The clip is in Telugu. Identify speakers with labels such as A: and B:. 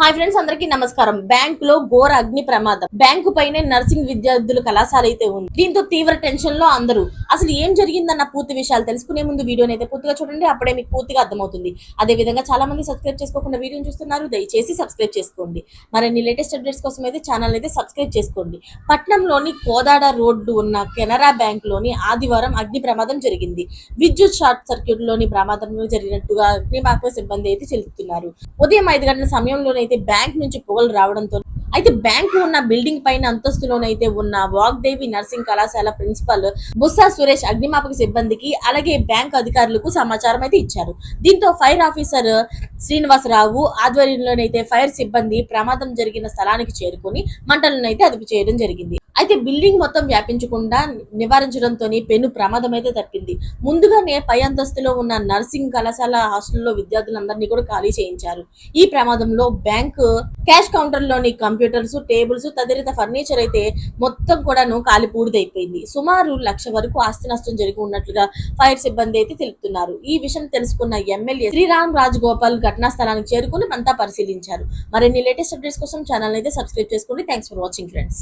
A: హాయ్ ఫ్రెండ్స్, అందరికీ నమస్కారం. బ్యాంక్ లో ఘోర అగ్ని ప్రమాదం. బ్యాంకు పైనే నర్సింగ్ విద్యార్థుల కళాశాల అయితే ఉంది. దీంతో తీవ్ర టెన్షన్ లో అందరూ. అసలు ఏం జరిగిందన్న పూర్తి విషయాలు తెలుసుకునే ముందు వీడియోని అయితే పూర్తిగా చూడండి. అప్పుడే మీకు పూర్తిగా అర్థమవుతుంది. అదే విధంగా చాలా మంది సబ్స్క్రైబ్ చేసుకోకుండా వీడియోని చూస్తున్నారు. దయచేసి సబ్స్క్రైబ్ చేసుకోండి. మరిన్ని లేటెస్ట్ అప్డేట్స్ కోసం అయితే ఛానల్ అయితే సబ్స్క్రైబ్ చేసుకోండి. పట్నంలోని కోదాడ రోడ్డు ఉన్న కెనరా బ్యాంక్ లోని ఆదివారం అగ్ని ప్రమాదం జరిగింది. విద్యుత్ షార్ట్ సర్క్యూట్ లోని ప్రమాదం జరిగినట్టుగా అగ్నిమాపక సిబ్బంది అయితే చెబుతున్నారు. ఉదయం 5 గంటల సమయంలోనే బ్యాంక్ నుంచి పొగలు రావడంతో బ్యాంకు ఉన్న బిల్డింగ్ పైన అంతస్తులోనైతే ఉన్న వాగ్దేవి నర్సింగ్ కళాశాల ప్రిన్సిపల్ బుస్సా సురేష్ అగ్నిమాపక సిబ్బందికి అలాగే బ్యాంక్ అధికారులకు సమాచారం అయితే ఇచ్చారు. దీంతో ఫైర్ ఆఫీసర్ శ్రీనివాసరావు ఆధ్వర్యంలోనైతే ఫైర్ సిబ్బంది ప్రమాదం జరిగిన స్థలానికి చేరుకుని మంటలను అయితే అదుపు చేయడం జరిగింది. బిల్డింగ్ మొత్తం వ్యాపించకుండా నివారించడంతో పెను ప్రమాదం అయితే తప్పింది. ముందుగానే పై అంతస్తులో ఉన్న నర్సింగ్ కళాశాల హాస్టల్లో విద్యార్థులందరినీ కూడా ఖాళీ చేయించారు. ఈ ప్రమాదంలో బ్యాంక్ క్యాష్ కౌంటర్ లోని కంప్యూటర్స్, టేబుల్స్, తదితర ఫర్నిచర్ అయితే మొత్తం కూడాను కాలి పూడిదైపోయింది. సుమారు 1,00,000 వరకు ఆస్తి నష్టం జరిగి ఉన్నట్లుగా ఫైర్ సిబ్బంది అయితే తెలుపుతున్నారు. ఈ విషయం తెలుసుకున్న ఎమ్మెల్యే శ్రీరామ్ రాజగోపాల్ ఘటనా స్థలానికి చేరుకుని అంతా పరిశీలించారు. మరిన్ని లేటెస్ట్ అప్డేట్స్ కోసం ఛానల్ అయితే సబ్స్క్రైబ్ చేసుకోండి. Thanks for watching friends.